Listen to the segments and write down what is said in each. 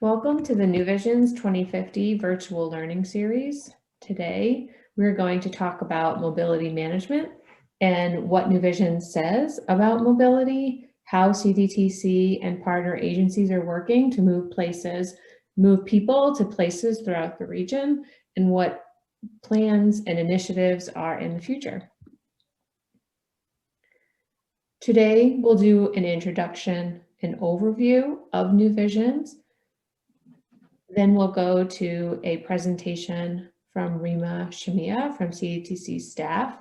Welcome to the New Visions 2050 virtual learning series. Today, we're going to talk about mobility management and what New Visions says about mobility, how Cdtc and partner agencies are working to move people to places throughout the region, and what plans and initiatives are in the future. Today, we'll do an introduction, an overview of New Visions. Then we'll go to a presentation from Rima Shamia from Cdtc staff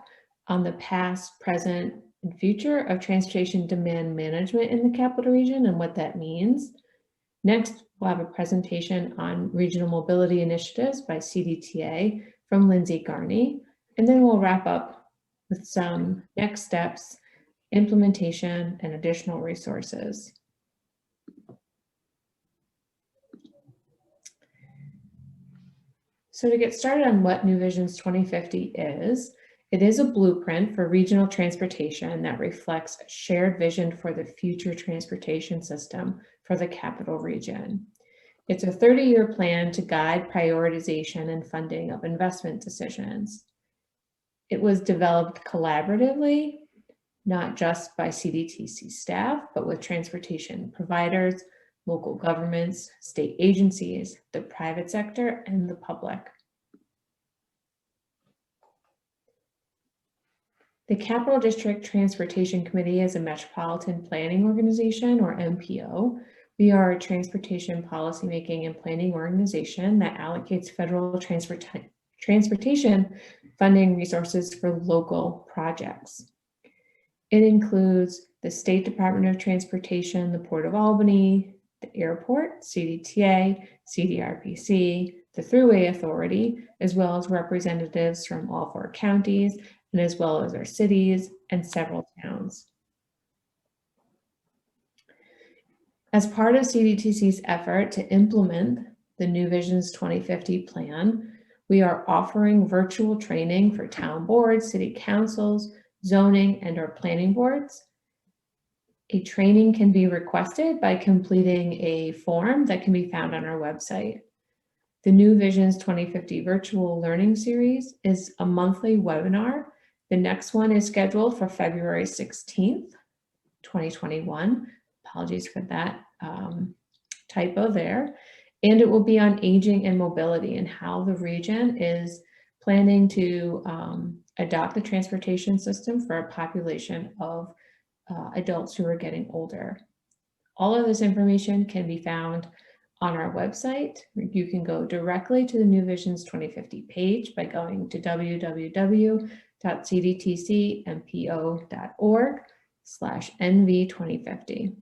on the past, present, and future of transportation demand management in the capital region and what that means. Next, we'll have a presentation on regional mobility initiatives by CDTA from Lindsay Garney. And then we'll wrap up with some next steps, implementation, and additional resources. So to get started on what New Visions 2050 is, it is a blueprint for regional transportation that reflects a shared vision for the future transportation system for the capital region. It's a 30-year plan to guide prioritization and funding of investment decisions. It was developed collaboratively, not just by Cdtc staff, but with transportation providers, local governments, state agencies, the private sector, and the public. The Capital District Transportation Committee is a metropolitan planning organization, or MPO. We are a transportation policymaking and planning organization that allocates federal transportation funding resources for local projects. It includes the State Department of Transportation, the Port of Albany, the airport, CDTA, CDRPC, the Thruway Authority, as well as representatives from all 4 counties, and as well as our cities and several towns. As part of CDTC's effort to implement the New Visions 2050 plan, we are offering virtual training for town boards, city councils, zoning, and our planning boards. A training can be requested by completing a form that can be found on our website. The New Visions 2050 virtual learning series is a monthly webinar. The next one is scheduled for February 16th, 2021. Apologies for that typo there. And it will be on aging and mobility and how the region is planning to adopt the transportation system for a population of adults who are getting older. All of this information can be found on our website. You can go directly to the New Visions 2050 page by going to www.cdtcmpo.org/NV2050.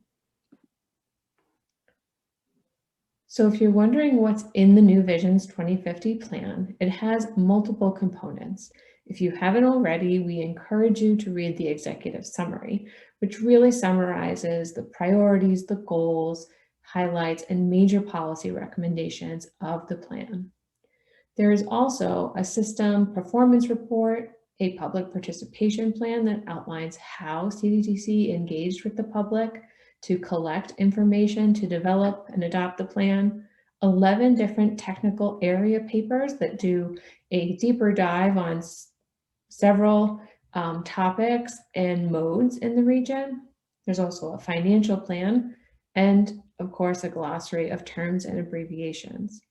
So if you're wondering what's in the New Visions 2050 plan, it has multiple components. If you haven't already, we encourage you to read the executive summary, which really summarizes the priorities, the goals, highlights, and major policy recommendations of the plan. There is also a system performance report, a public participation plan that outlines how CDTC engaged with the public to collect information to develop and adopt the plan, 11 different technical area papers that do a deeper dive on several topics and modes in the region. There's also a financial plan and, of course, a glossary of terms and abbreviations.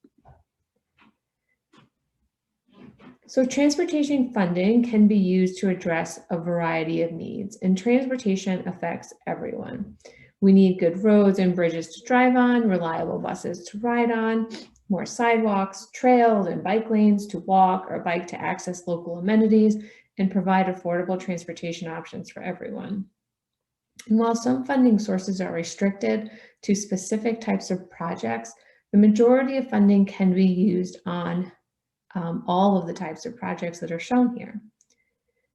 So transportation funding can be used to address a variety of needs, and transportation affects everyone. We need good roads and bridges to drive on, reliable buses to ride on, more sidewalks, trails, and bike lanes to walk or bike to access local amenities, and provide affordable transportation options for everyone. And while some funding sources are restricted to specific types of projects, the majority of funding can be used on all of the types of projects that are shown here.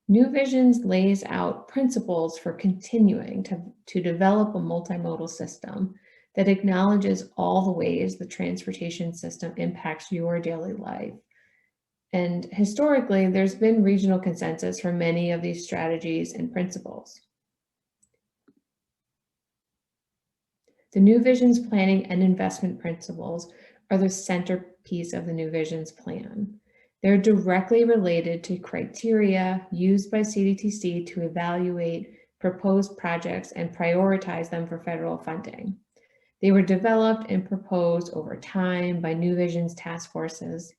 New Visions lays out principles for continuing to develop a multimodal system that acknowledges all the ways the transportation system impacts your daily life. And historically, there's been regional consensus for many of these strategies and principles. The New Visions planning and investment principles are the centerpiece of the New Visions plan. They're directly related to criteria used by CDTC to evaluate proposed projects and prioritize them for federal funding. They were developed and proposed over time by New Visions task forces,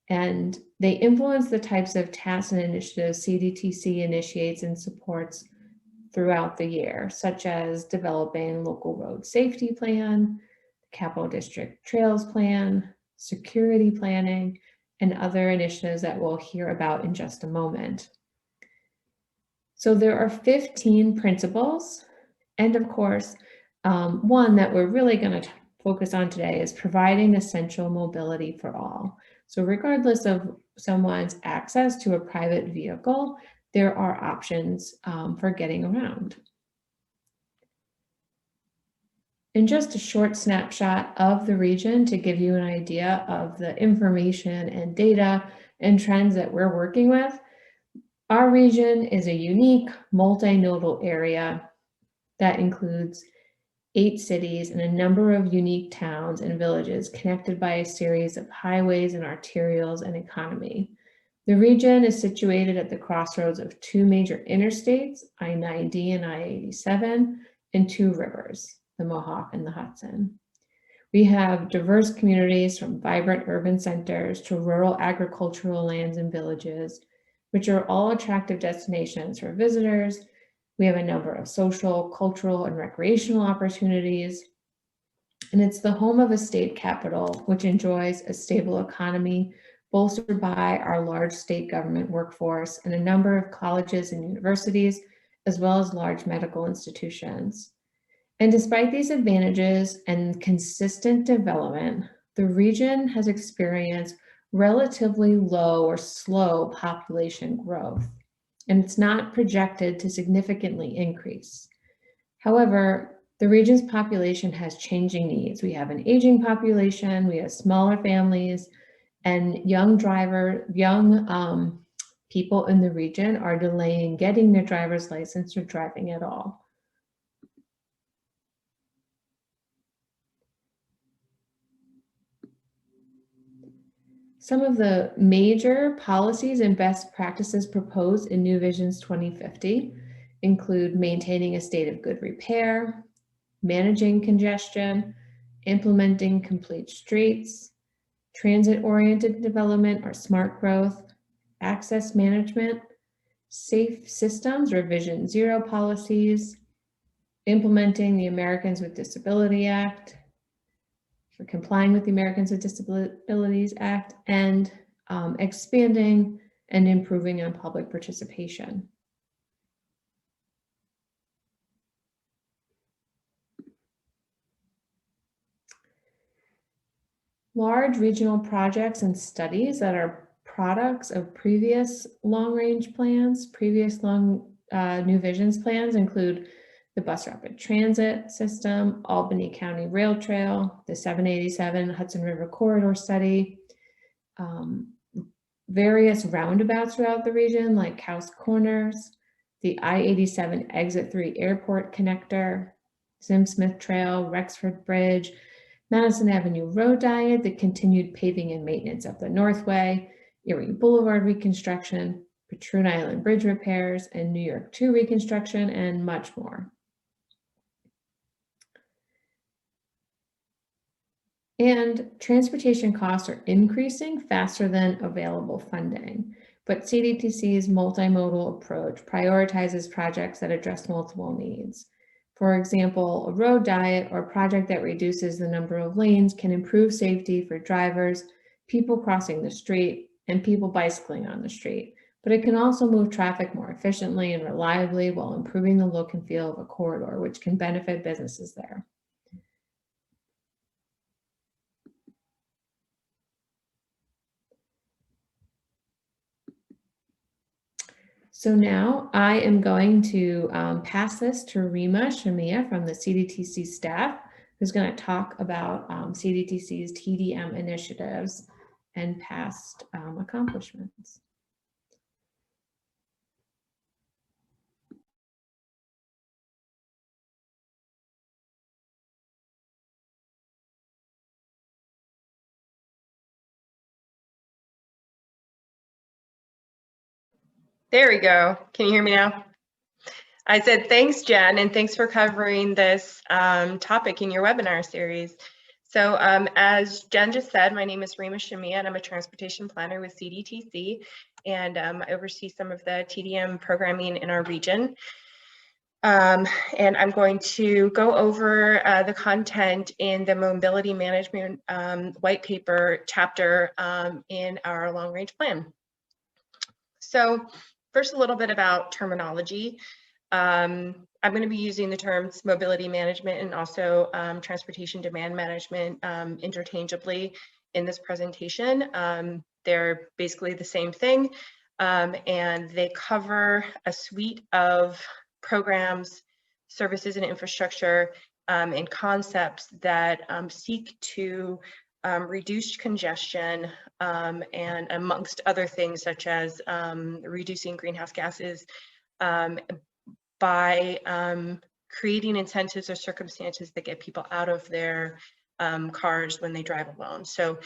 and they influence the types of tasks and initiatives CDTC initiates and supports throughout the year, such as developing local road safety plan, capital district trails plan, security planning, and other initiatives that we'll hear about in just a moment. So there are 15 principles, and of course, one that we're really going to focus on today is providing essential mobility for all. So regardless of someone's access to a private vehicle, there are options for getting around. In just a short snapshot of the region to give you an idea of the information and data and trends that we're working with, our region is a unique multinodal area that includes 8 cities and a number of unique towns and villages connected by a series of highways and arterials and economy. The region is situated at the crossroads of 2 major interstates, I-90 and I-87, and 2 rivers, the Mohawk and the Hudson. We have diverse communities from vibrant urban centers to rural agricultural lands and villages, which are all attractive destinations for visitors. We have a number of social, cultural, and recreational opportunities. And it's the home of a state capital, which enjoys a stable economy, bolstered by our large state government workforce and a number of colleges and universities, as well as large medical institutions. And despite these advantages and consistent development, the region has experienced relatively low or slow population growth, and it's not projected to significantly increase. However, the region's population has changing needs. We have an aging population, we have smaller families, and young people in the region are delaying getting their driver's license or driving at all. Some of the major policies and best practices proposed in New Visions 2050 include maintaining a state of good repair, managing congestion, implementing complete streets, transit-oriented development or smart growth, access management, safe systems or Vision Zero policies, implementing the Americans with Disability Act, for complying with the Americans with Disabilities Act, and expanding and improving on public participation. Large regional projects and studies that are products of previous long-range plans, previous New Visions plans include the Bus Rapid Transit System, Albany County Rail Trail, the 787 Hudson River Corridor Study, various roundabouts throughout the region like House Corners, the I-87 Exit 3 Airport Connector, Sim Smith Trail, Rexford Bridge, Madison Avenue Road Diet, the continued paving and maintenance of the Northway, Erie Boulevard reconstruction, Patroon Island Bridge repairs, and New York 2 reconstruction, and much more. And transportation costs are increasing faster than available funding, but CDTC's multimodal approach prioritizes projects that address multiple needs. For example, a road diet or project that reduces the number of lanes can improve safety for drivers, people crossing the street, and people bicycling on the street, but it can also move traffic more efficiently and reliably while improving the look and feel of a corridor, which can benefit businesses there. So now I am going to pass this to Rima Shamia from the CDTC staff, who's going to talk about CDTC's TDM initiatives and past accomplishments. There we go. Can you hear me now? I said, thanks, Jen, and thanks for covering this topic in your webinar series. So as Jen just said, my name is Rima Shamia, and I'm a transportation planner with Cdtc, and I oversee some of the TDM programming in our region. And I'm going to go over the content in the mobility management white paper chapter in our long range plan. So first, a little bit about terminology. I'm going to be using the terms mobility management and also transportation demand management interchangeably in this presentation. They're basically the same thing, and they cover a suite of programs, services, and infrastructure and concepts that seek to reduce congestion and amongst other things such as reducing greenhouse gases by creating incentives or circumstances that get people out of their cars when they drive alone. So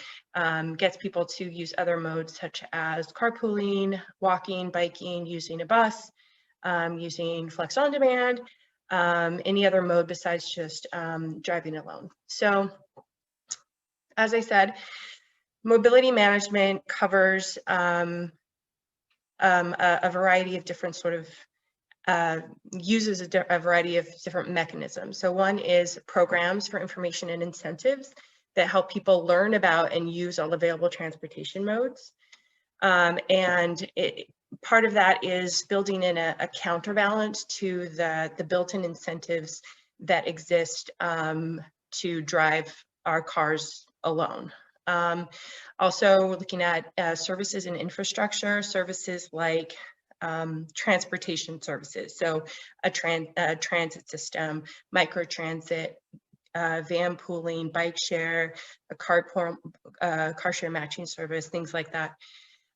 gets people to use other modes such as carpooling, walking, biking, using a bus, using flex on demand, any other mode besides just driving alone. So as I said, mobility management covers a variety of different sort of uses a variety of different mechanisms. So one is programs for information and incentives that help people learn about and use all available transportation modes. And part of that is building in a counterbalance to the built-in incentives that exist to drive our cars alone. Also looking at services and infrastructure, services like transportation services, so a transit system, microtransit, van pooling, bike share, a car share matching service, things like that.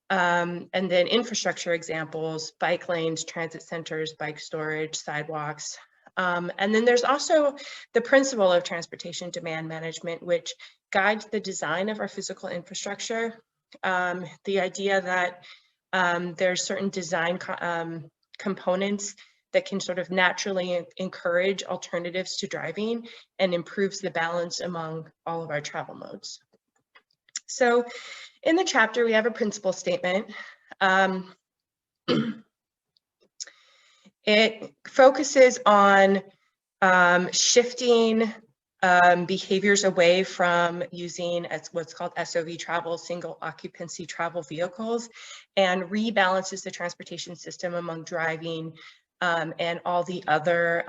And then infrastructure examples, bike lanes, transit centers, bike storage, sidewalks. And then there's also the principle of transportation demand management, which guides the design of our physical infrastructure. The idea that there's certain design components that can sort of naturally encourage alternatives to driving and improves the balance among all of our travel modes. So in the chapter, we have a principle statement. It focuses on shifting behaviors away from using what's called SOV travel, single occupancy travel vehicles, and rebalances the transportation system among driving and all the other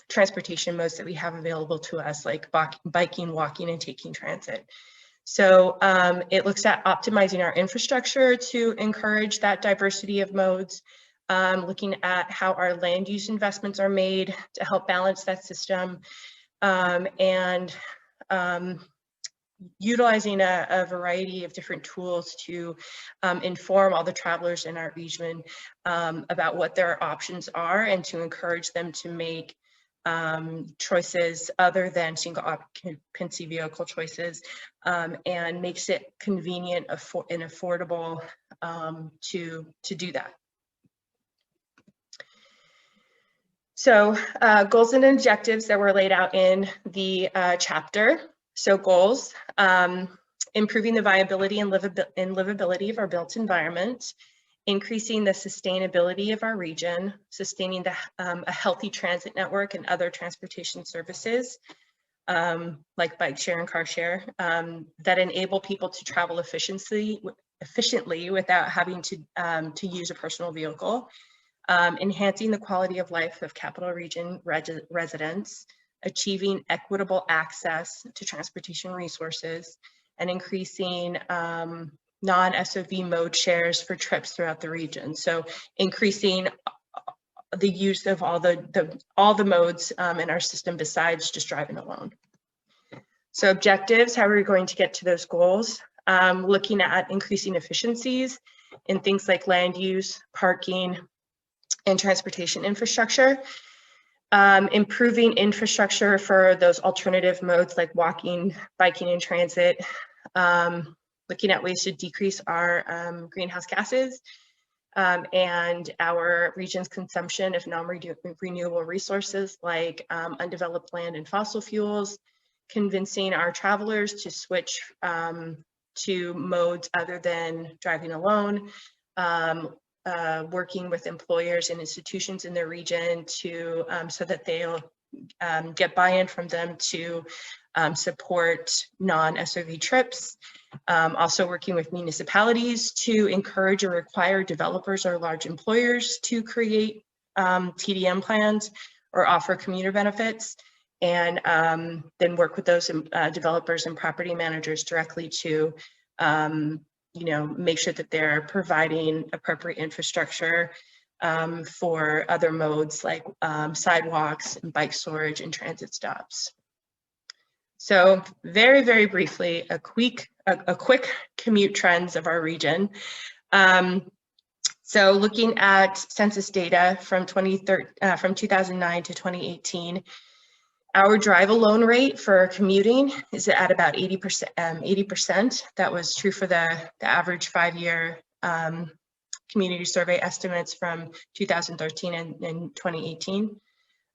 transportation modes that we have available to us, like biking, walking, and taking transit. So it looks at optimizing our infrastructure to encourage that diversity of modes, looking at how our land use investments are made to help balance that system, and utilizing a variety of different tools to inform all the travelers in our region about what their options are and to encourage them to make choices other than single occupancy vehicle choices, and makes it convenient and affordable to do that. So goals and objectives that were laid out in the chapter. So goals, improving the viability and livability of our built environment, increasing the sustainability of our region, sustaining a healthy transit network and other transportation services, like bike share and car share, that enable people to travel efficiently without having to use a personal vehicle. Enhancing the quality of life of Capital Region residents, achieving equitable access to transportation resources, and increasing non-SOV mode shares for trips throughout the region. So increasing the use of all the modes in our system besides just driving alone. So objectives, how are we going to get to those goals? Looking at increasing efficiencies in things like land use, parking, and transportation infrastructure, improving infrastructure for those alternative modes like walking, biking, and transit, looking at ways to decrease our greenhouse gases, and our region's consumption of non-renewable resources like undeveloped land and fossil fuels, convincing our travelers to switch to modes other than driving alone, working with employers and institutions in their region to so that they'll get buy-in from them to support non-SOV trips. Also working with municipalities to encourage or require developers or large employers to create TDM plans or offer commuter benefits, and then work with those developers and property managers directly to make sure that they're providing appropriate infrastructure for other modes like sidewalks and bike storage and transit stops. So very, very briefly, a quick commute trends of our region. So looking at census data from 2009 to 2018, our drive alone rate for commuting is at about 80%. That was true for the average 5-year community survey estimates from 2013 and 2018.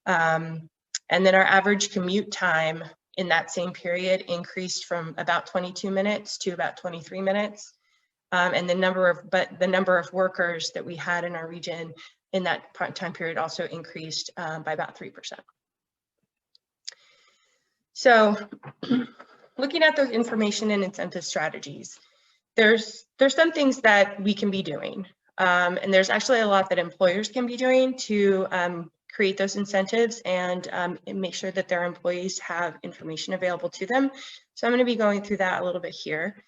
And then our average commute time in that same period increased from about 22 minutes to about 23 minutes. And the number of workers that we had in our region in that time period also increased by about 3%. So looking at those information and incentive strategies, there's some things that we can be doing. And there's actually a lot that employers can be doing to create those incentives and make sure that their employees have information available to them. So I'm going to be going through that a little bit here.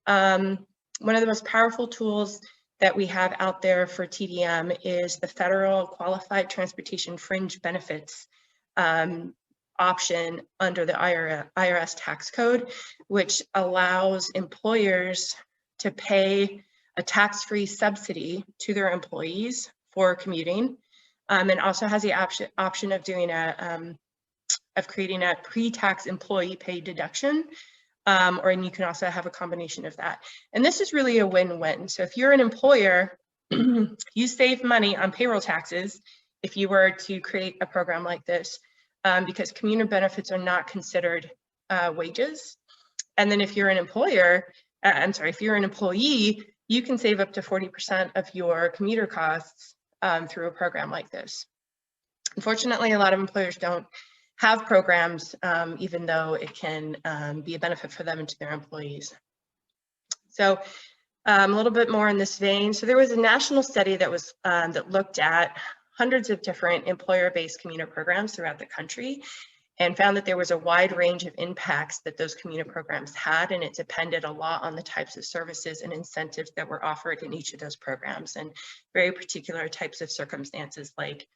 One of the most powerful tools that we have out there for TDM is the Federal Qualified Transportation Fringe Benefits option under the IRS tax code, which allows employers to pay a tax-free subsidy to their employees for commuting, and also has the option of doing creating a pre-tax employee paid deduction, and you can also have a combination of that. And this is really a win-win. So if you're an employer, you save money on payroll taxes if you were to create a program like this, because commuter benefits are not considered wages. And then if you're an employer, if you're an employee, you can save up to 40% of your commuter costs through a program like this. Unfortunately, a lot of employers don't have programs, even though it can be a benefit for them and to their employees. So a little bit more in this vein. So there was a national study that was that looked at hundreds of different employer-based commuter programs throughout the country and found that there was a wide range of impacts that those commuter programs had, and it depended a lot on the types of services and incentives that were offered in each of those programs, and very particular types of circumstances, like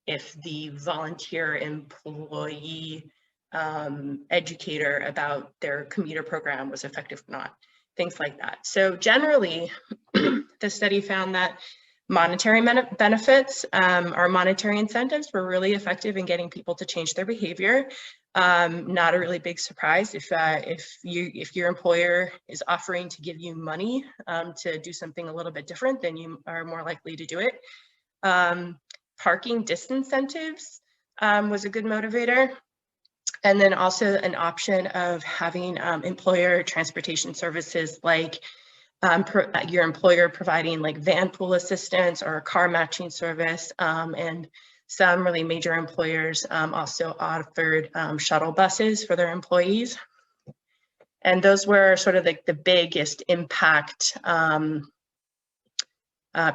if the volunteer employee educator about their commuter program was effective or not, things like that. So generally, the study found that monetary benefits or monetary incentives were really effective in getting people to change their behavior. Not a really big surprise if your employer is offering to give you money to do something a little bit different, then you are more likely to do it. Parking disincentives was a good motivator. And then also an option of having employer transportation services like your employer providing like Vanpool assistance or a car matching service, and some really major employers also offered shuttle buses for their employees. And those were sort of like the biggest impact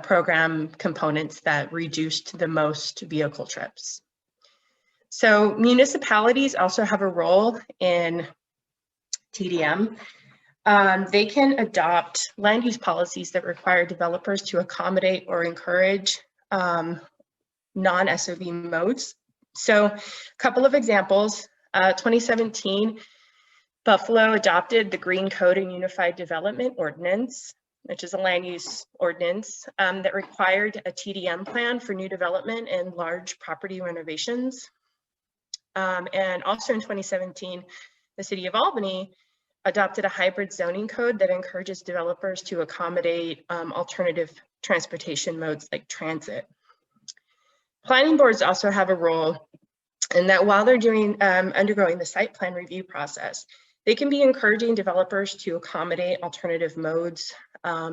program components that reduced the most vehicle trips. So municipalities also have a role in TDM. They can adopt land use policies that require developers to accommodate or encourage non-SOV modes. So a couple of examples, 2017, Buffalo adopted the Green Code and Unified Development Ordinance, which is a land use ordinance that required a TDM plan for new development and large property renovations. And also in 2017, the City of Albany adopted a hybrid zoning code that encourages developers to accommodate alternative transportation modes like transit. Planning boards also have a role in that while they're undergoing the site plan review process, they can be encouraging developers to accommodate alternative modes,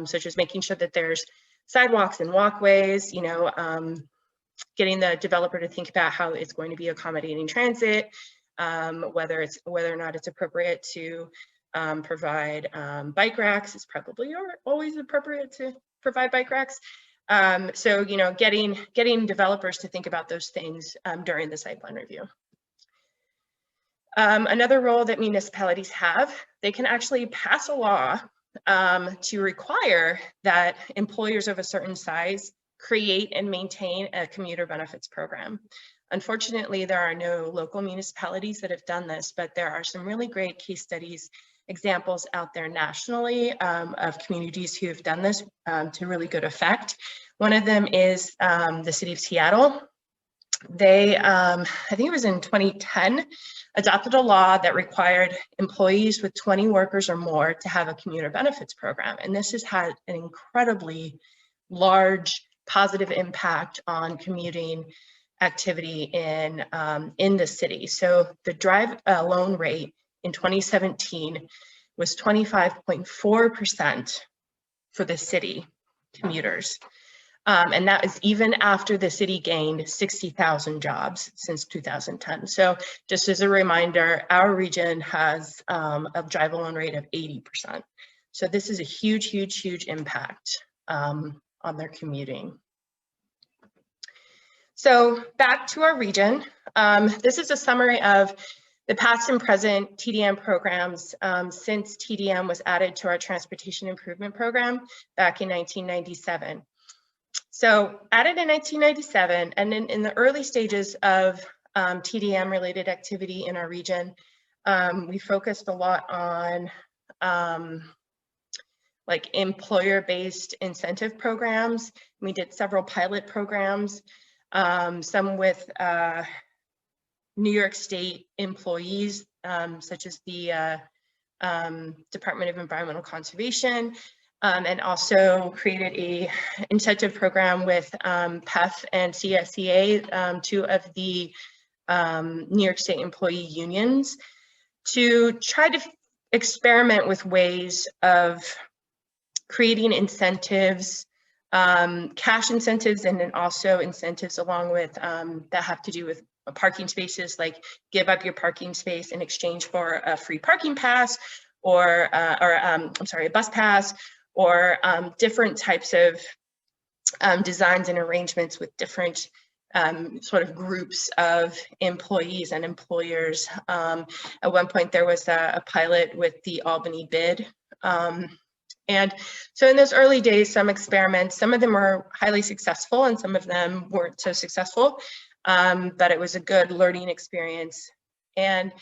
such as making sure that there's sidewalks and walkways, getting the developer to think about how it's going to be accommodating transit, whether or not it's appropriate to provide bike racks. It's probably always appropriate to provide bike racks. So, getting developers to think about those things during the site plan review. Another role that municipalities have, they can actually pass a law to require that employers of a certain size create and maintain a commuter benefits program. Unfortunately, there are no local municipalities that have done this, but there are some really great case studies, examples out there nationally of communities who have done this to really good effect. One of them is the city of Seattle. They, I think it was in 2010, adopted a law that required employees with 20 workers or more to have a commuter benefits program. And this has had an incredibly large positive impact on commuting activity in the city. So the drive alone rate in 2017 was 25.4% for the city commuters. And that is even after the city gained 60,000 jobs since 2010. So just as a reminder, our region has a drive alone rate of 80%. So this is a huge, huge, huge impact on their commuting. So back to our region. This is a summary of the past and present TDM programs since TDM was added to our Transportation Improvement Program back in 1997. So added in 1997, and then in the early stages of TDM related activity in our region, we focused a lot on like employer-based incentive programs. We did several pilot programs, some with New York State employees, such as the Department of Environmental Conservation, and also created a incentive program with PEF and CSEA, two of the New York State employee unions, to try to experiment with ways of creating incentives, cash incentives, and then also incentives along with that have to do with parking spaces, like give up your parking space in exchange for a free parking pass, or I'm sorry, a bus pass, or different types of designs and arrangements with different sort of groups of employees and employers. At one point, there was a pilot with the Albany bid. And so in those early days, some experiments, some of them were highly successful and some of them weren't so successful, but it was a good learning experience. And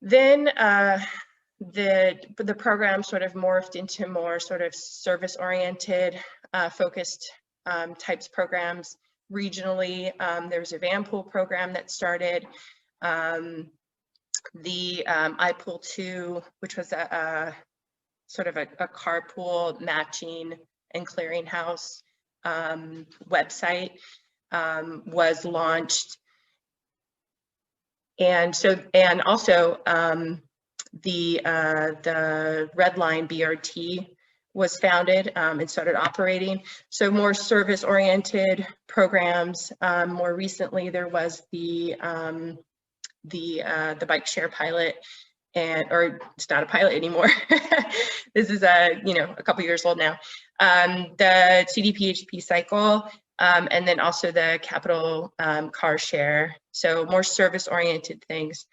then the program sort of morphed into more sort of service-oriented, focused types programs regionally. There was a Vanpool program that started, the iPool 2, which was a sort of a carpool matching and clearinghouse website, was launched. And so, and also the Red Line BRT was founded and started operating. So more service-oriented programs. More recently, there was the bike share pilot, or it's not a pilot anymore. This is a couple years old now. The CDPHP cycle, and then also the capital car share. So more service-oriented things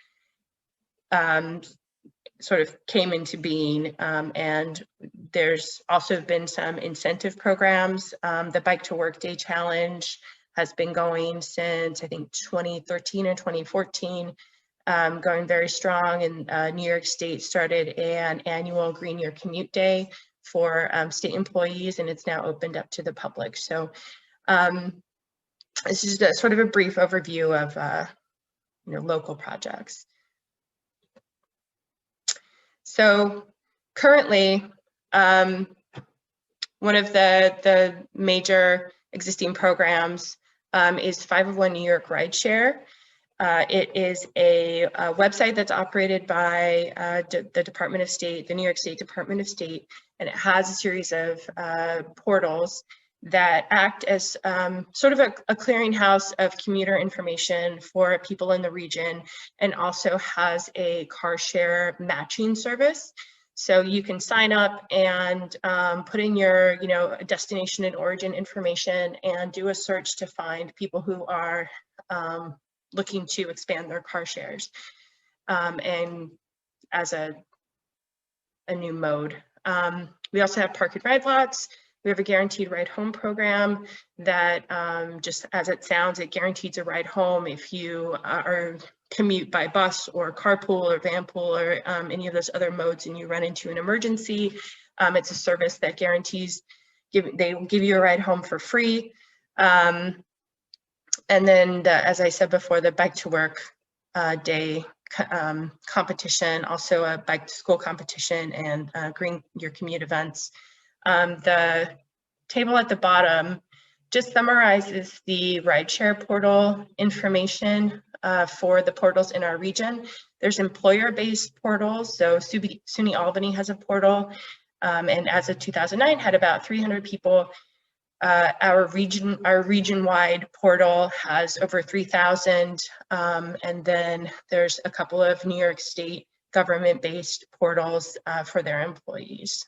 sort of came into being, and there's also been some incentive programs. The Bike to Work Day Challenge has been going since I think 2013 or 2014, going very strong, and New York State started an annual Green Year Commute Day for state employees, and it's now opened up to the public. So this is sort of a brief overview of local projects. So currently, One of the major existing programs is 501 New York Rideshare. It is a website that's operated by the Department of State, the New York State Department of State, and it has a series of portals that act as sort of a clearinghouse of commuter information for people in the region, and also has a car share matching service. So you can sign up and put in your, destination and origin information and do a search to find people who are looking to expand their car shares and as a new mode. We also have park and ride lots. We have a guaranteed ride home program that just as it sounds, it guarantees a ride home if you are commute by bus or carpool or vanpool or any of those other modes and you run into an emergency. It's a service that guarantees they will give you a ride home for free. And then, as I said before, the bike to work day competition, also a bike to school competition, and green your commute events. The table at the bottom just summarizes the rideshare portal information for the portals in our region. There's employer-based portals, so SUNY Albany has a portal, and as of 2009 had about 300 people. Our region-wide portal has over 3,000, and then there's a couple of New York State government-based portals for their employees.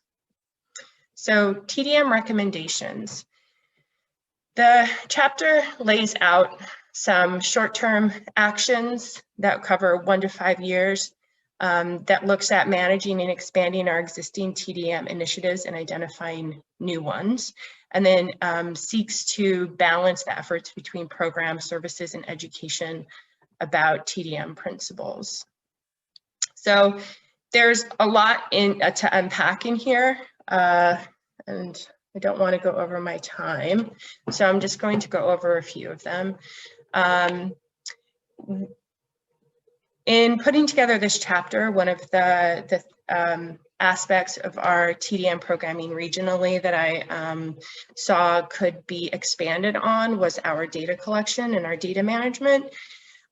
So TDM recommendations. The chapter lays out some short-term actions that cover 1 to 5 years that looks at managing and expanding our existing TDM initiatives and identifying new ones, and then seeks to balance the efforts between programs, services, and education about TDM principles. So there's a lot to unpack in here, and I don't want to go over my time, so I'm just going to go over a few of them. In putting together this chapter, one of the aspects of our TDM programming regionally that I saw could be expanded on was our data collection and our data management.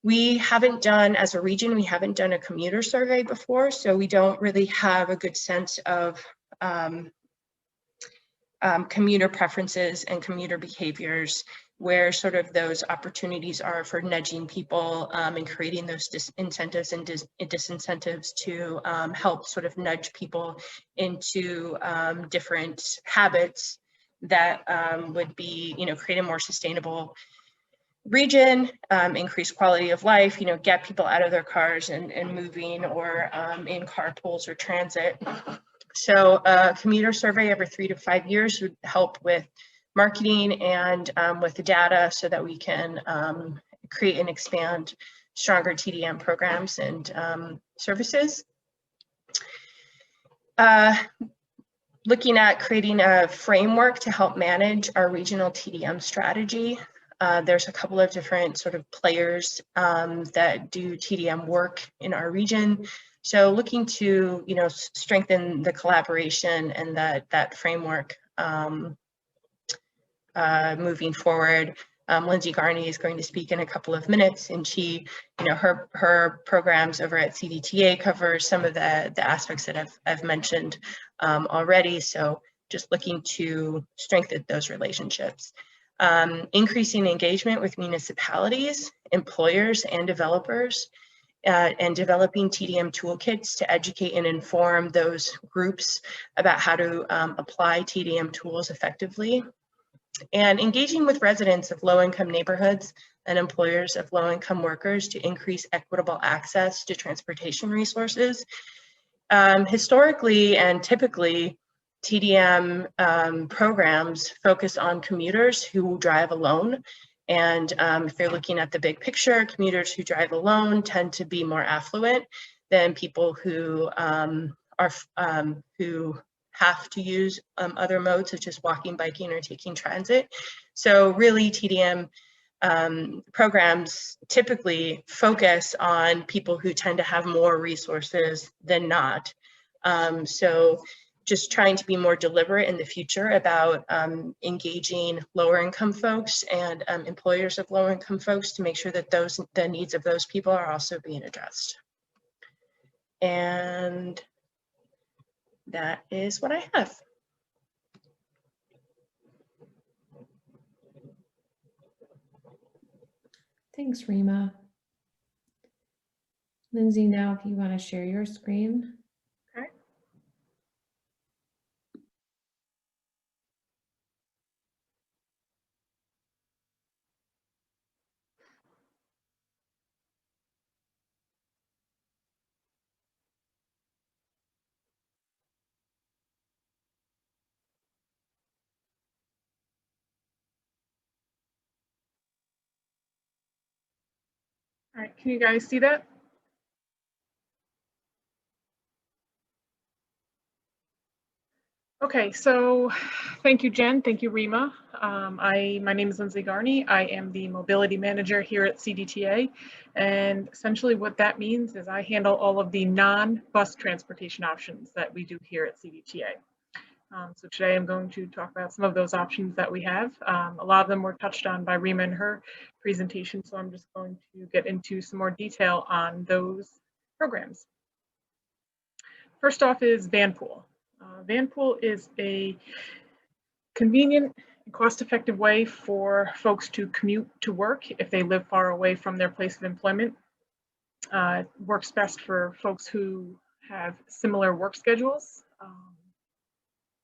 We haven't done, as a region, we haven't done a commuter survey before, so we don't really have a good sense of commuter preferences and commuter behaviors, where sort of those opportunities are for nudging people and creating those incentives and disincentives to help sort of nudge people into different habits that would be, create a more sustainable region, increase quality of life, get people out of their cars and moving, or in carpools or transit. So a commuter survey every 3 to 5 years would help with marketing and with the data, so that we can create and expand stronger TDM programs and services. Looking at creating a framework to help manage our regional TDM strategy. There's a couple of different sort of players that do TDM work in our region. So looking to, strengthen the collaboration and that framework moving forward. Lindsay Garney is going to speak in a couple of minutes, and she, her programs over at CDTA cover some of the aspects that I've mentioned already. So just looking to strengthen those relationships. Increasing engagement with municipalities, employers, and developers, and developing TDM toolkits to educate and inform those groups about how to apply TDM tools effectively. And engaging with residents of low-income neighborhoods and employers of low-income workers to increase equitable access to transportation resources. Historically and typically, TDM programs focus on commuters who drive alone. And if you're looking at the big picture, commuters who drive alone tend to be more affluent than people who who have to use other modes, such as walking, biking, or taking transit. So really, TDM programs typically focus on people who tend to have more resources than not. So just trying to be more deliberate in the future about engaging lower income folks and employers of lower income folks to make sure that the needs of those people are also being addressed. And that is what I have. Thanks, Rima. Lindsay, now if you want to share your screen. Okay. All right, can you guys see that? Okay, so thank you, Jen. Thank you, Rima. My name is Lindsay Garney. I am the mobility manager here at CDTA. And essentially what that means is I handle all of the non-bus transportation options that we do here at CDTA. So today I'm going to talk about some of those options that we have. A lot of them were touched on by Rima in her presentation, so I'm just going to get into some more detail on those programs. First off is Vanpool. Vanpool is a convenient and cost-effective way for folks to commute to work if they live far away from their place of employment. It works best for folks who have similar work schedules.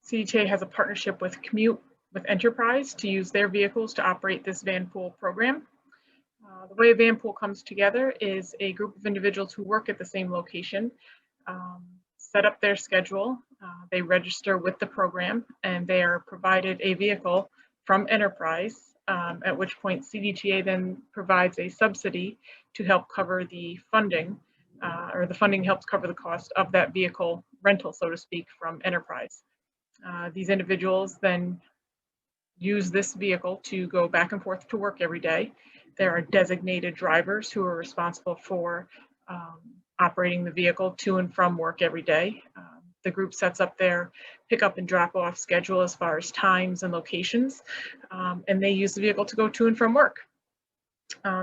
CDTA has a partnership with Commute with Enterprise to use their vehicles to operate this Vanpool program. The way Vanpool comes together is a group of individuals who work at the same location, set up their schedule, they register with the program, and they are provided a vehicle from Enterprise, at which point CDTA then provides a subsidy to help cover the funding, or the funding helps cover the cost of that vehicle rental, so to speak, from Enterprise. These individuals then use this vehicle to go back and forth to work every day. There are designated drivers who are responsible for operating the vehicle to and from work every day. The group sets up their pickup and drop off schedule as far as times and locations, and they use the vehicle to go to and from work.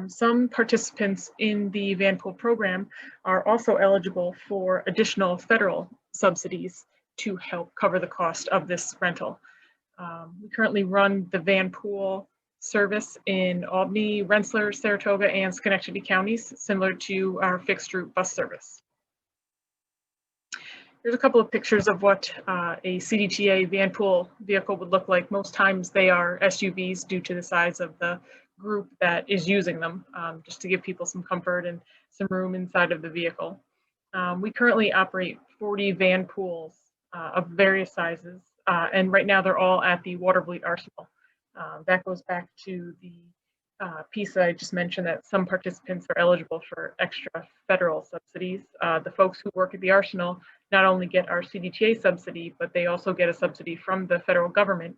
Some participants in the Vanpool program are also eligible for additional federal subsidies to help cover the cost of this rental. We currently run the Vanpool service in Albany, Rensselaer, Saratoga, and Schenectady counties, similar to our fixed route bus service. Here's a couple of pictures of what a CDTA Vanpool vehicle would look like. Most times they are SUVs due to the size of the group that is using them, just to give people some comfort and some room inside of the vehicle. We currently operate 40 Vanpools of various sizes, and right now they're all at the Watervliet Arsenal. That goes back to the piece that I just mentioned, that some participants are eligible for extra federal subsidies. The folks who work at the Arsenal not only get our CDTA subsidy, but they also get a subsidy from the federal government,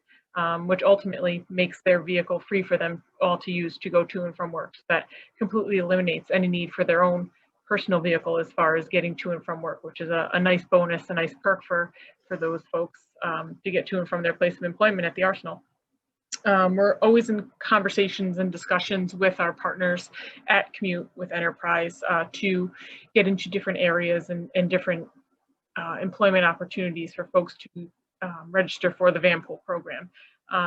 which ultimately makes their vehicle free for them all to use to go to and from work. So that completely eliminates any need for their own personal vehicle as far as getting to and from work, which is a nice bonus, a nice perk for those folks to get to and from their place of employment at the Arsenal. We're always in conversations and discussions with our partners at Commute with Enterprise to get into different areas and different employment opportunities for folks to register for the Vanpool program.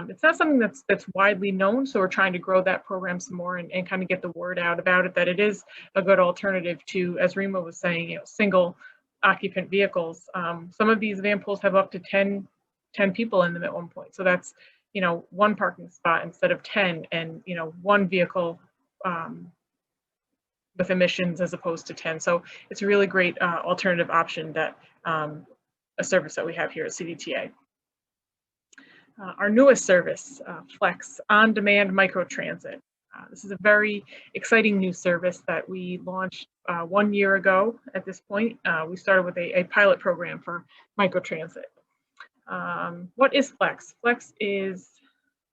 It's not something that's widely known, so we're trying to grow that program some more and kind of get the word out about it, that it is a good alternative to, as Rima was saying, single occupant vehicles. Some of these Vanpools have up to 10 people in them at one point. So that's, one parking spot instead of 10, and, one vehicle with emissions as opposed to 10. So it's a really great alternative option that a service that we have here at CDTA. Our newest service, Flex, on-demand microtransit. This is a very exciting new service that we launched 1 year ago at this point. We started with a pilot program for microtransit. What is Flex? Flex is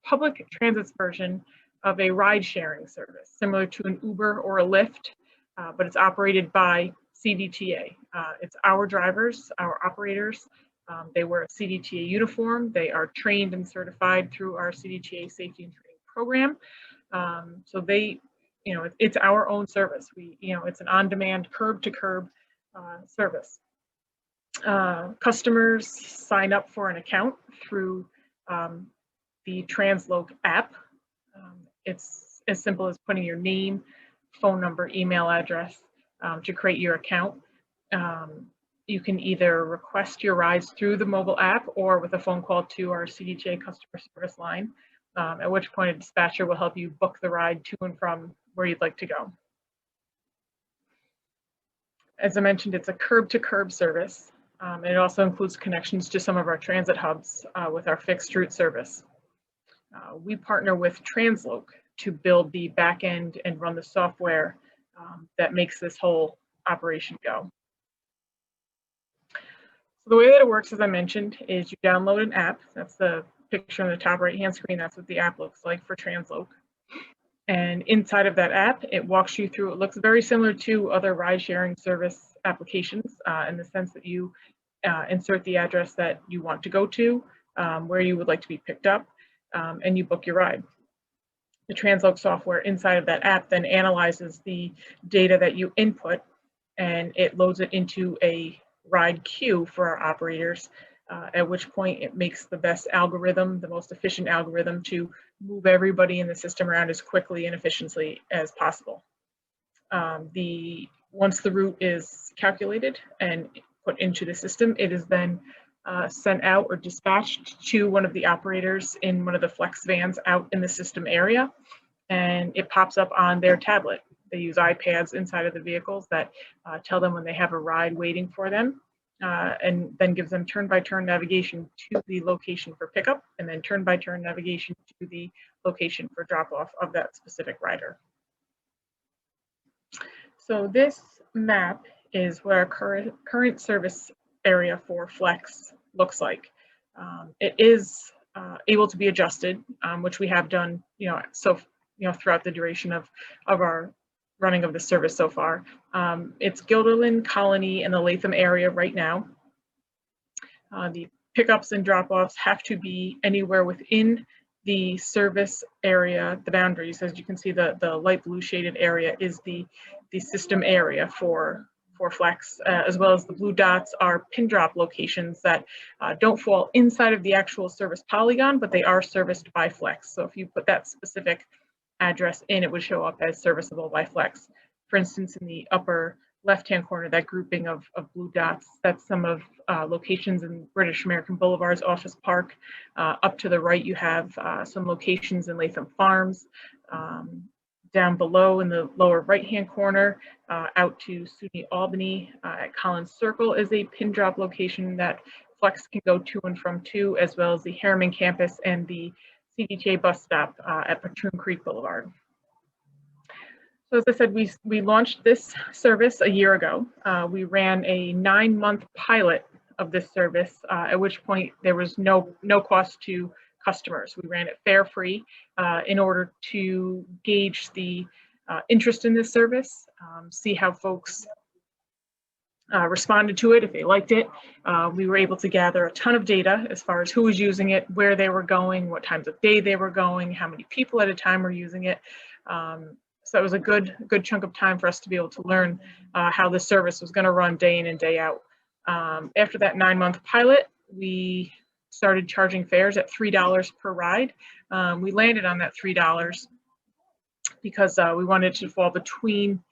public transit's version of a ride-sharing service, similar to an Uber or a Lyft, but it's operated by CDTA. It's our drivers, our operators, They wear a Cdta uniform. They are trained and certified through our Cdta safety and training program. So they, it's our own service. It's an on-demand curb-to-curb service. Customers sign up for an account through the Transloc app. It's as simple as putting your name, phone number, email address to create your account. You can either request your rides through the mobile app or with a phone call to our Cdta customer service line, at which point a dispatcher will help you book the ride to and from where you'd like to go. As I mentioned, it's a curb-to-curb service. It also includes connections to some of our transit hubs with our fixed route service. We partner with Transloc to build the back end and run the software that makes this whole operation go. So the way that it works, as I mentioned, is you download an app. That's the picture on the top right-hand screen. That's what the app looks like for Transloc. And inside of that app, it walks you through, it looks very similar to other ride-sharing service applications in the sense that you insert the address that you want to go to, where you would like to be picked up, and you book your ride. The Transloc software inside of that app then analyzes the data that you input, and it loads it into a ride queue for our operators, at which point it makes the best algorithm, the most efficient algorithm to move everybody in the system around as quickly and efficiently as possible. Once the route is calculated and put into the system, it is then sent out or dispatched to one of the operators in one of the flex vans out in the system area, and it pops up on their tablet. They use iPads inside of the vehicles that tell them when they have a ride waiting for them, and then gives them turn-by-turn navigation to the location for pickup, and then turn-by-turn navigation to the location for drop-off of that specific rider. So this map is what our current service area for Flex looks like. It is able to be adjusted, which we have done, throughout the duration of our running of the service so far. It's Guilderland, Colony, and the Latham area right now. The pickups and drop-offs have to be anywhere within the service area, the boundaries. As you can see, the light blue shaded area is the system area for Flex, as well as the blue dots are pin drop locations that don't fall inside of the actual service polygon, but they are serviced by Flex. So if you put that specific address in, it would show up as serviceable by Flex. For instance, in the upper left-hand corner, that grouping of blue dots, that's some of locations in British American Boulevard's Office Park. Up to the right, you have some locations in Latham Farms. Down below in the lower right-hand corner, out to SUNY Albany at Collins Circle is a pin drop location that Flex can go to and from to, as well as the Harriman campus and the Cdta bus stop at Patroon Creek Boulevard. So as I said, we launched this service a year ago. We ran a 9-month pilot of this service, at which point there was no cost to customers. We ran it fare free in order to gauge the interest in this service, see how folks responded to it, if they liked it. We were able to gather a ton of data as far as who was using it, where they were going, what times of day they were going, how many people at a time were using it. So it was a good chunk of time for us to be able to learn how the service was going to run day in and day out. After that 9-month pilot, we started charging fares at $3 per ride. We landed on that $3 because we wanted to fall between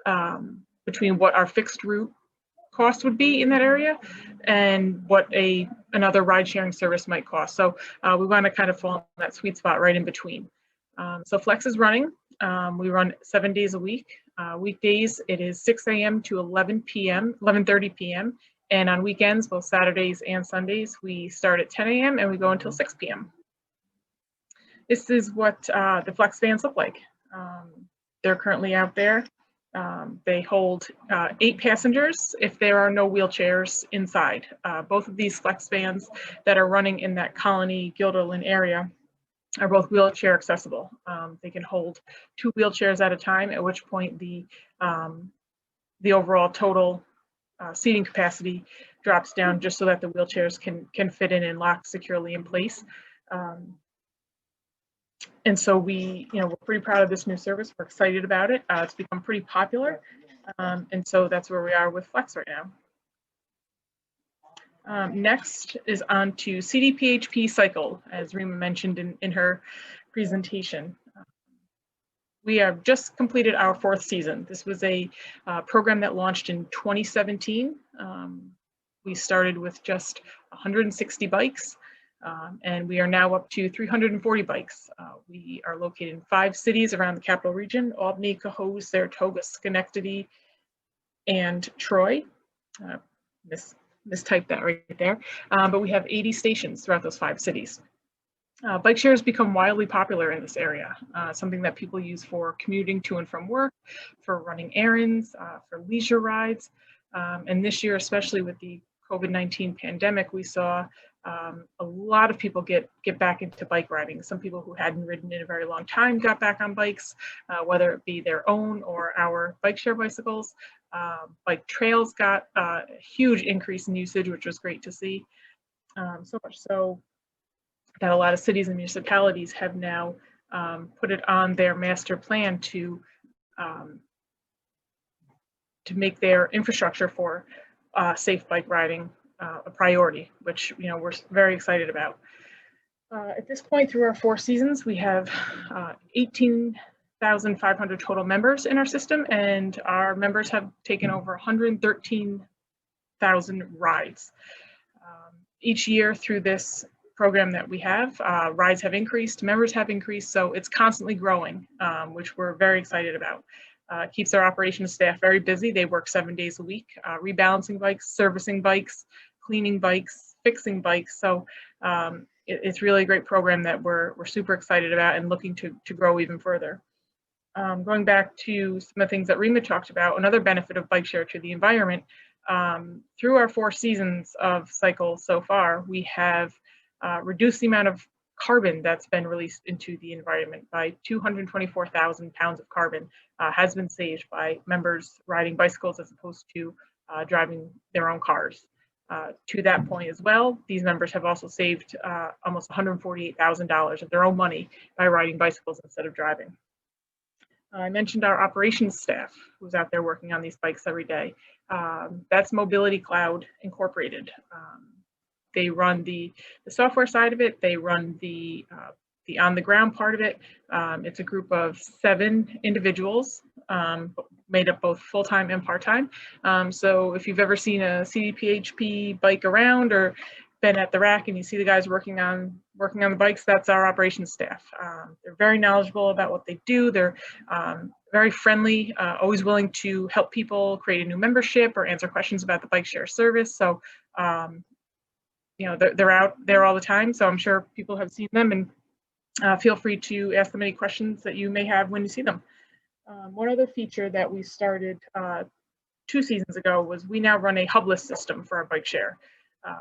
what our fixed route cost would be in that area and what another ride sharing service might cost. So we want to kind of fall in that sweet spot right in between. So Flex is running. We run 7 days a week. Weekdays, it is 6 a.m. to 11:30 p.m. And on weekends, both Saturdays and Sundays, we start at 10 a.m. and we go until 6 p.m. This is what the Flex vans look like. They're currently out there. They hold 8 passengers if there are no wheelchairs inside. Both of these Flex vans that are running in that Colony, Guilderland area are both wheelchair accessible. They can hold 2 wheelchairs at a time, at which point the overall total seating capacity drops down just so that the wheelchairs can fit in and lock securely in place. And so we're pretty proud of this new service. We're excited about it. It's become pretty popular. And so that's where we are with Flex right now. Next is on to CDPHP cycle, as Rima mentioned in her presentation. We have just completed our 4th season. This was a program that launched in 2017. We started with just 160 bikes, and we are now up to 340 bikes. We are located in 5 cities around the capital region: Albany, Cohoes, Saratoga, Schenectady, and Troy. Mistyped that right there. But we have 80 stations throughout those 5 cities. Bike share has become wildly popular in this area, something that people use for commuting to and from work, for running errands, for leisure rides. And this year, especially with the COVID-19 pandemic, we saw a lot of people get back into bike riding. Some people who hadn't ridden in a very long time got back on bikes, whether it be their own or our bike share bicycles. Bike trails got a huge increase in usage, which was great to see. So much so that a lot of cities and municipalities have now put it on their master plan to make their infrastructure for safe bike riding a priority, which we're very excited about. At this point, through our 4 seasons, we have 18,500 total members in our system, and our members have taken over 113,000 rides. Each year through this program that we have, rides have increased, members have increased, so it's constantly growing, which we're very excited about. Keeps our operations staff very busy. They work 7 days a week, rebalancing bikes, servicing bikes, cleaning bikes, fixing bikes. So it's really a great program that we're super excited about and looking to grow even further. Going back to some of the things that Rima talked about, another benefit of bike share to the environment, through our 4 seasons of cycle so far, we have reduced the amount of carbon that's been released into the environment by 224,000 pounds of carbon has been saved by members riding bicycles as opposed to driving their own cars. To that point as well, these members have also saved almost $148,000 of their own money by riding bicycles instead of driving. I mentioned our operations staff who's out there working on these bikes every day. That's Mobility Cloud Incorporated. They run the software side of it. They run the on-the-ground part of it. It's a group of 7 individuals made up both full-time and part-time. So if you've ever seen a CDPHP bike around or been at the rack and you see the guys working on the bikes, that's our operations staff. They're very knowledgeable about what they do. They're very friendly, always willing to help people create a new membership or answer questions about the bike share service. So they're out there all the time, so I'm sure people have seen them, and feel free to ask them any questions that you may have when you see them. One other feature that we started 2 seasons ago was we now run a hubless system for our bike share,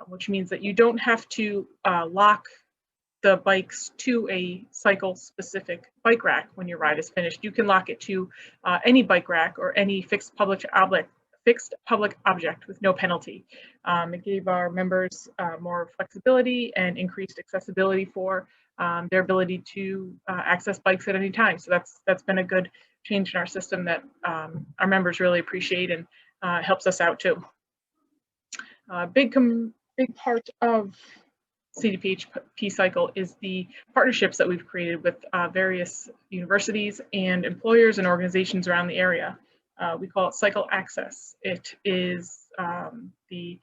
which means that you don't have to lock the bikes to a cycle-specific bike rack when your ride is finished. You can lock it to any bike rack or any fixed public object with no penalty. It gave our members more flexibility and increased accessibility for their ability to access bikes at any time. So that's been a good change in our system that our members really appreciate and helps us out too. Big part of CDPHP cycle is the partnerships that we've created with various universities and employers and organizations around the area. We call it Cycle Access. It is the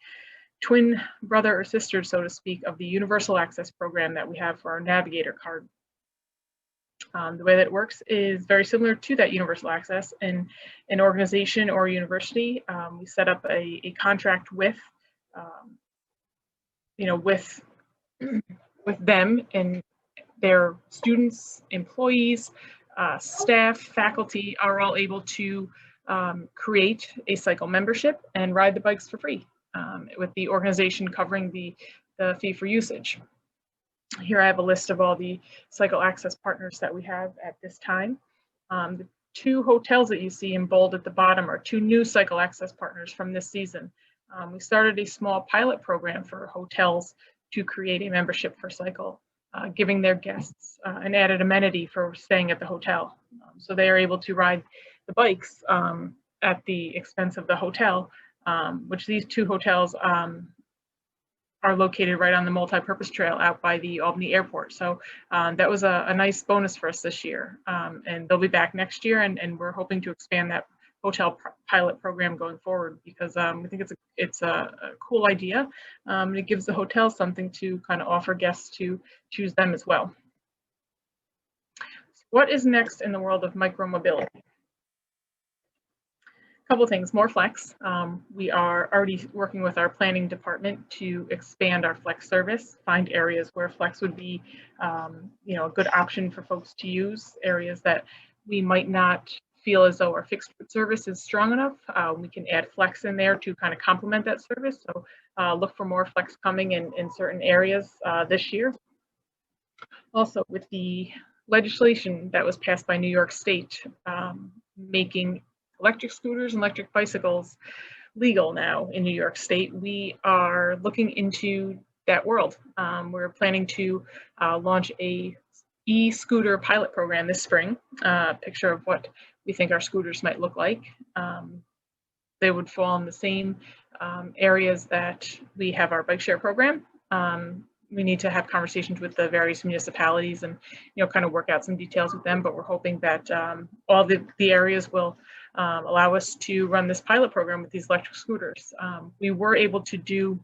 twin brother or sister, so to speak, of the Universal Access program that we have for our Navigator card. The way that it works is very similar to that Universal Access. In an organization or a university, we set up a contract with them and their students, employees, staff, faculty are all able to create a cycle membership and ride the bikes for free, with the organization covering the fee for usage. Here I have a list of all the Cycle Access partners that we have at this time. The 2 hotels that you see in bold at the bottom are 2 new Cycle Access partners from this season. We started a small pilot program for hotels to create a membership for cycle, giving their guests an added amenity for staying at the hotel. So they are able to ride the bikes at the expense of the hotel, which these two hotels are located right on the multi-purpose trail out by the Albany airport. So that was a nice bonus for us this year. And they'll be back next year, and we're hoping to expand that hotel pilot program going forward, because we think it's a cool idea. And it gives the hotel something to kind of offer guests to choose them as well. So what is next in the world of micromobility? Couple things, more flex. We are already working with our planning department to expand our flex service, find areas where flex would be a good option for folks to use, areas that we might not feel as though our fixed service is strong enough. We can add flex in there to kind of complement that service. So look for more flex coming in certain areas this year. Also, with the legislation that was passed by New York State, making electric scooters and electric bicycles legal now in New York State, we are looking into that world. We're planning to launch a e-scooter pilot program this spring, picture of what we think our scooters might look like. They would fall in the same areas that we have our bike share program. We need to have conversations with the various municipalities and kind of work out some details with them, but we're hoping that all the areas will allow us to run this pilot program with these electric scooters. We were able to do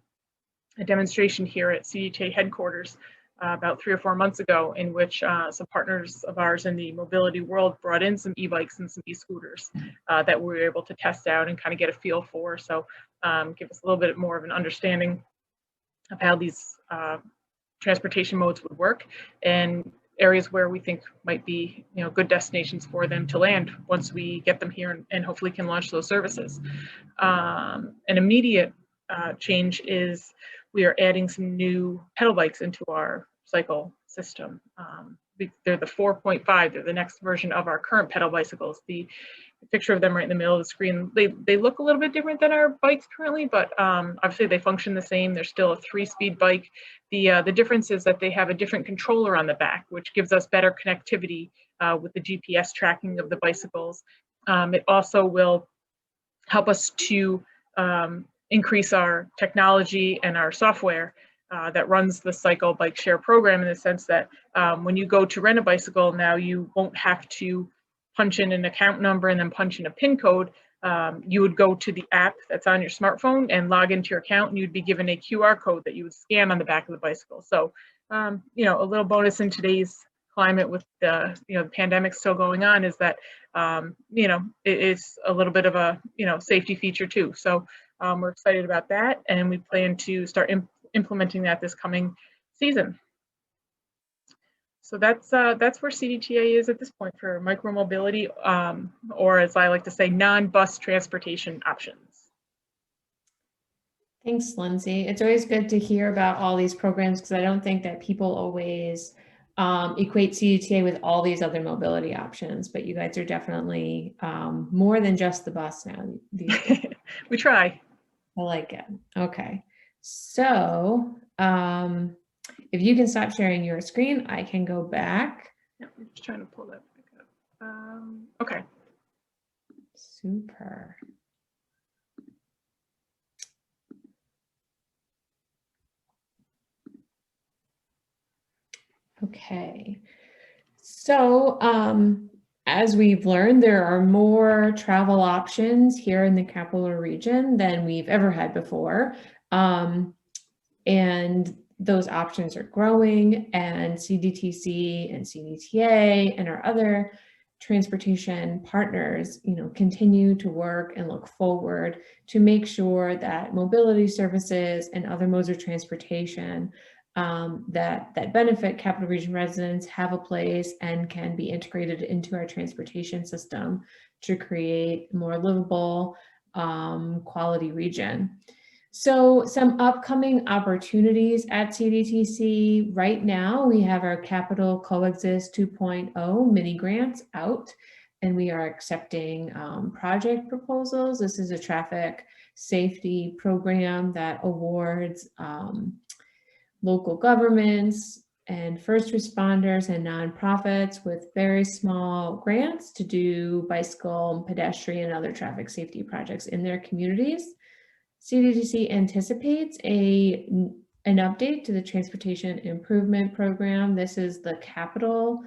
a demonstration here at Cdtc headquarters about 3 or 4 months ago, in which some partners of ours in the mobility world brought in some e-bikes and some e-scooters that we were able to test out and kind of get a feel for. So give us a little bit more of an understanding of how these transportation modes would work, and areas where we think might be good destinations for them to land once we get them here and hopefully can launch those services. An immediate change is we are adding some new pedal bikes into our cycle system. They're the 4.5, they're the next version of our current pedal bicycles. The picture of them right in the middle of the screen, they look a little bit different than our bikes currently, but obviously they function the same. They're still a 3-speed bike. The difference is that they have a different controller on the back, which gives us better connectivity with the GPS tracking of the bicycles. It also will help us to increase our technology and our software that runs the cycle bike share program, in the sense that when you go to rent a bicycle now, you won't have to punch in an account number and then punch in a PIN code. You would go to the app that's on your smartphone and log into your account, and you'd be given a QR code that you would scan on the back of the bicycle. So, a little bonus in today's climate with the pandemic still going on is that it's a little bit of a safety feature too. So we're excited about that, and we plan to start implementing that this coming season. So that's where CDTA is at this point for micromobility, or as I like to say, non-bus transportation options. Thanks, Lindsay. It's always good to hear about all these programs, because I don't think that people always equate CDTA with all these other mobility options, but you guys are definitely more than just the bus now. We try. I like it. Okay. So if you can stop sharing your screen, I can go back. Yeah, I'm just trying to pull that back up. Okay. Super. Okay. So as we've learned, there are more travel options here in the capital region than we've ever had before. And those options are growing, and CDTC and CDTA and our other transportation partners, continue to work and look forward to make sure that mobility services and other modes of transportation that benefit capital region residents have a place and can be integrated into our transportation system to create a more livable, quality region. So some upcoming opportunities at CDTC. Right now, we have our Capital Coexist 2.0 mini grants out, and we are accepting project proposals. This is a traffic safety program that awards local governments and first responders and nonprofits with very small grants to do bicycle, pedestrian, and other traffic safety projects in their communities. CDTC anticipates an update to the Transportation Improvement Program. This is the capital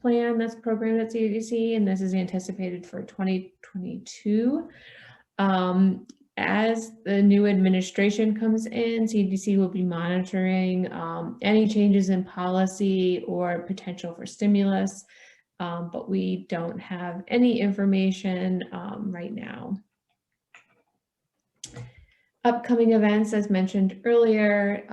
plan that's programmed at CDTC, and this is anticipated for 2022. As the new administration comes in, CDC will be monitoring any changes in policy or potential for stimulus, but we don't have any information right now. Upcoming events, as mentioned earlier,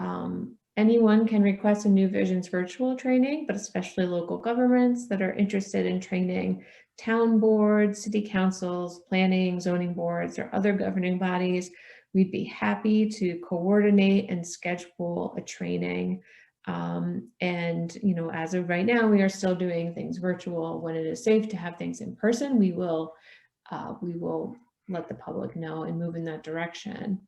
anyone can request a New Visions virtual training, but especially local governments that are interested in training town boards, city councils, planning, zoning boards, or other governing bodies. We'd be happy to coordinate and schedule a training. And, you know, as of right now, we are still doing things virtual. When it is safe to have things in person, we will let the public know and move in that direction.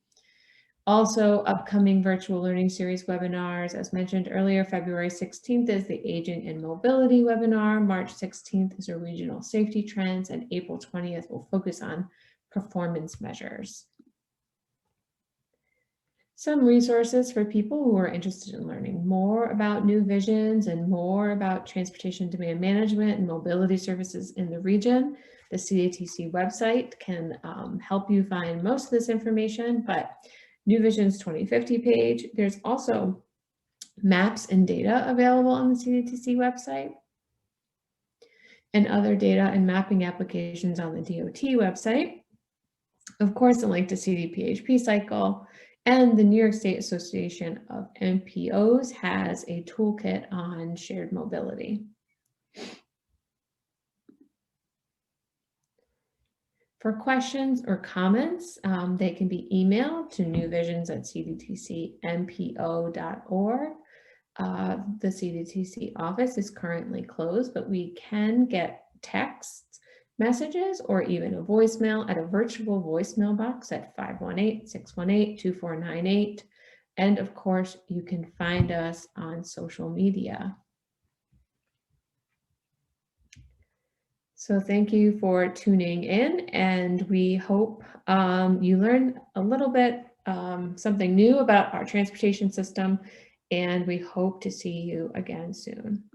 Also, upcoming virtual learning series webinars, as mentioned earlier, February 16th is the Aging and Mobility webinar, March 16th is a regional safety trends, and April 20th will focus on performance measures. Some resources for people who are interested in learning more about New Visions and more about transportation demand management and mobility services in the region. The CDTC website can help you find most of this information, but New Visions 2050 page, there's also maps and data available on the CDTC website, and other data and mapping applications on the DOT website. Of course, a link to CDPHP cycle, and the New York State Association of MPOs has a toolkit on shared mobility. For questions or comments, they can be emailed to newvisions@cdtcmpo.org. The CDTC office is currently closed, but we can get text messages or even a voicemail at a virtual voicemail box at 518-618-2498. And of course, you can find us on social media. So thank you for tuning in, and we hope you learned a little bit, something new about our transportation system, and we hope to see you again soon.